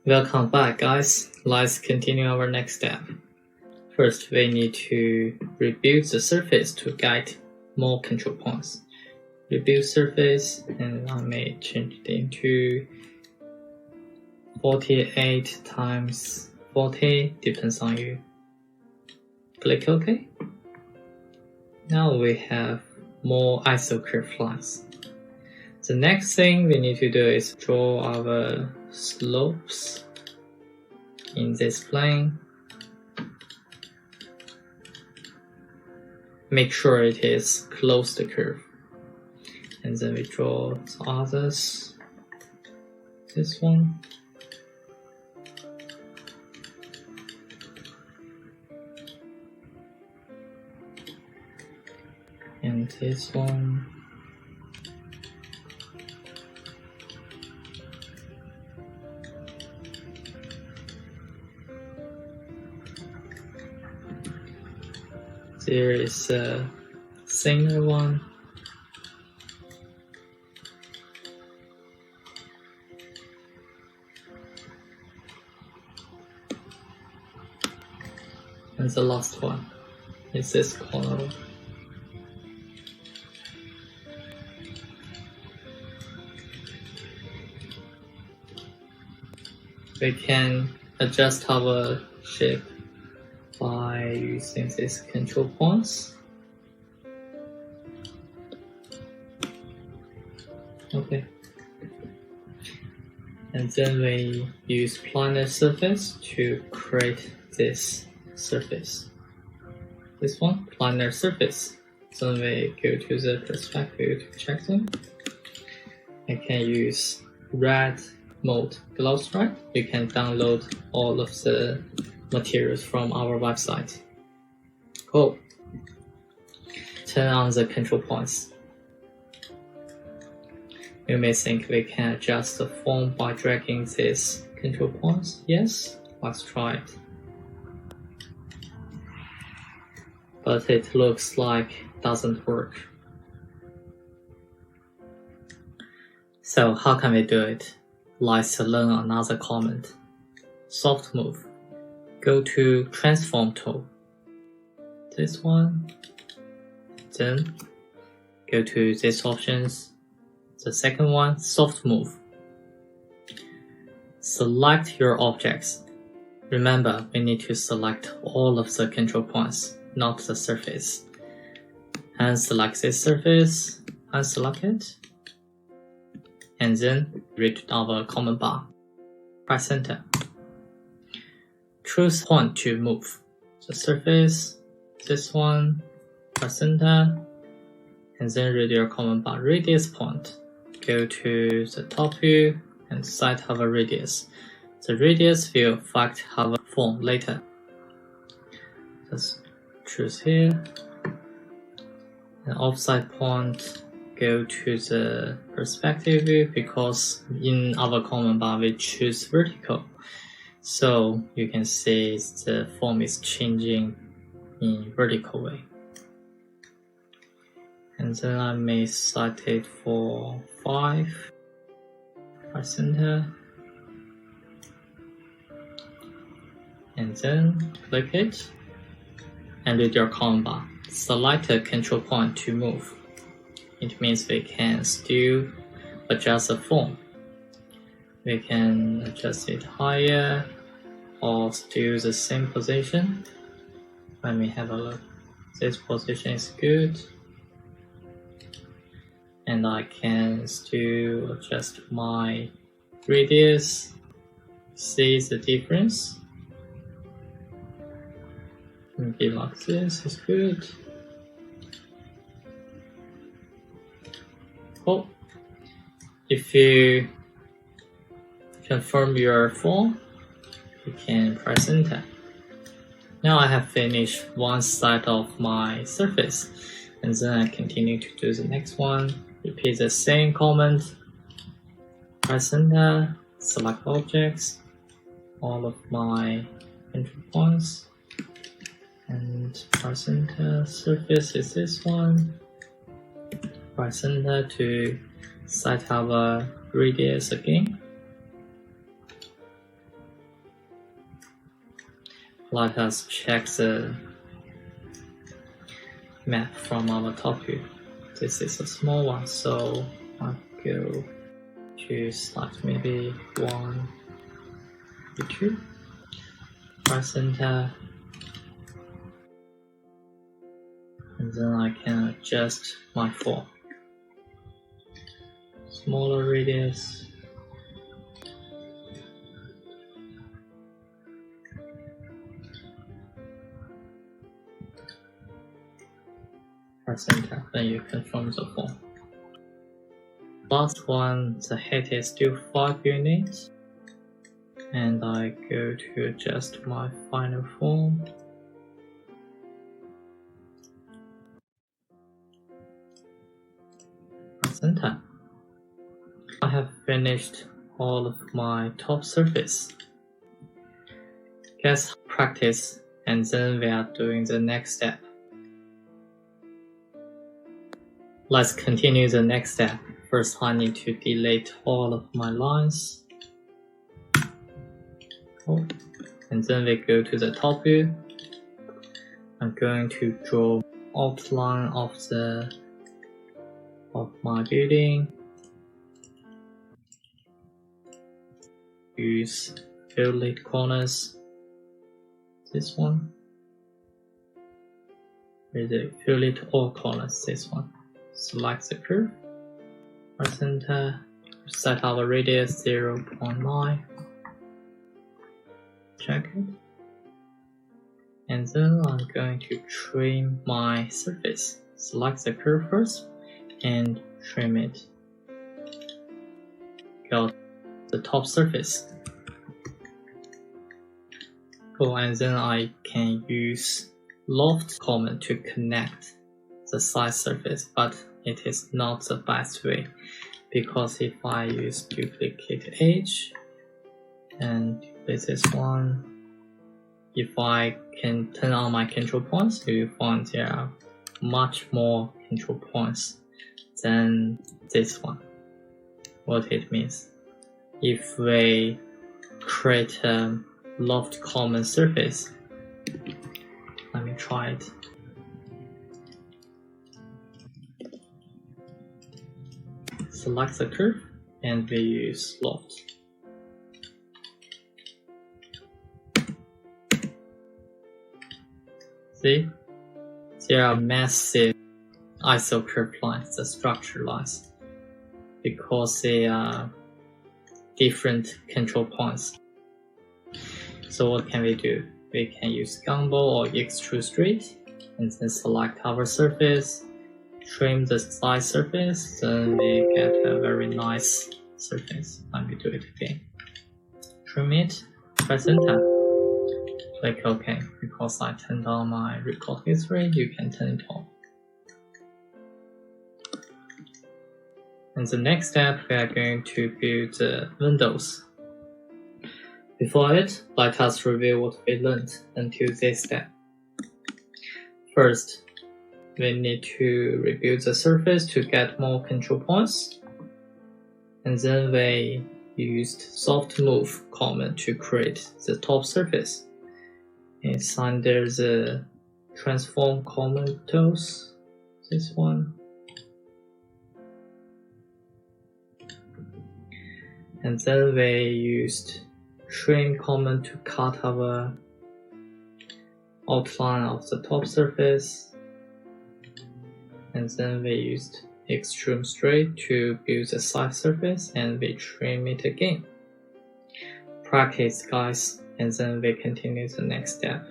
Welcome back, guys. Let's continue our next step. First, we need to rebuild the surface to get more control points. Rebuild surface, and I may change it into 48 times 40, depends on you. Click OK. Now we have more isocurve lines. The next thing we need to do is draw our slopes in this plane. Make sure it is close to the curve. And then we draw the others. This one. And this one. There is a thinner one. And the last one is this corner. We can adjust our shape by using these control points. Okay. And then we use planar surface to create this surface. This one, planar surface. So we go to the perspective to check them. I can use red mode gloss, right? You can download all of the materials from our website. Cool. Turn on the control points. You may think we can adjust the form by dragging these control points. Yes, let's try it. But it looks like it doesn't work. So how can we do it? Let's learn another comment. Soft move. Go to transform tool. This one. Then go to these options. The second one, soft move. Select your objects. Remember, we need to select all of the control points, not the surface. And select this surface, unselect it. And then read our command bar. Press enter. Choose point to move. The surface, this one, press enter. And then read your command bar radius point. Go to the top view and set our radius. The radius will affect our form later. Just choose here. And offset point, go to the perspective view because in our command bar we choose vertical. So you can see the form is changing in vertical way. And then I may set it for 5. Press enter. And then click it. And with your command bar, select a control point to move. It means we can still adjust the form. We can adjust it higher or still the same position. Let me have a look. This position is good. And I can still adjust my radius. See the difference. Maybe like this is good. Cool. If you confirm your form, you can press enter. Now I have finished one side of my surface, and then I continue to do the next one. Repeat the same command. Press enter, select objects, all of my entry points, and press enter. Surface is this one. right center to set our radius again. Let us check the map from our top view. This is a small one, so I'll go to select maybe 1, 2, right center, and then I can adjust my form. Smaller radius, right center, then you confirm the form. Last one, the height is still 5 units, and I go to adjust my final form. Center. I have finished all of my top surface. Let's practice, and then we are doing the next step. Let's continue the next step. First, I need to delete all of my lines. And then we go to the top view. I'm going to draw outline of my building. Use fillet corners. This one. With the fillet all corners. This one. Select the curve. Right center. Set our radius 0.9. Check it. And then I'm going to trim my surface. Select the curve first and trim it. Got the top surface. Cool, and then I can use loft command to connect the side surface, but it is not the best way, because if I use duplicate edge and this one, if I can turn on my control points, you will find there are much more control points than this one. What it means, if we create a loft common surface, let me try it. Select the curve and we use loft. See, there are massive iso curve lines, the structure lines, because they are different control points. So what can we do? We can use gumbo or extrude straight, and then select our surface, trim the side surface, then we get a very nice surface. Let me do it again. Trim it, press enter. Click OK. Because I turned on my record history, you can turn it on. And the next step, we are going to build the windows. Before it, let us review what we learned until this step. First, we need to rebuild the surface to get more control points. And then we used soft move command to create the top surface. It's under the transform command tools, this one. And then we used trim command to cut our outline of the top surface. And then we used extrude straight to build the side surface, and we trim it again. Practice, guys, and then we continue the next step.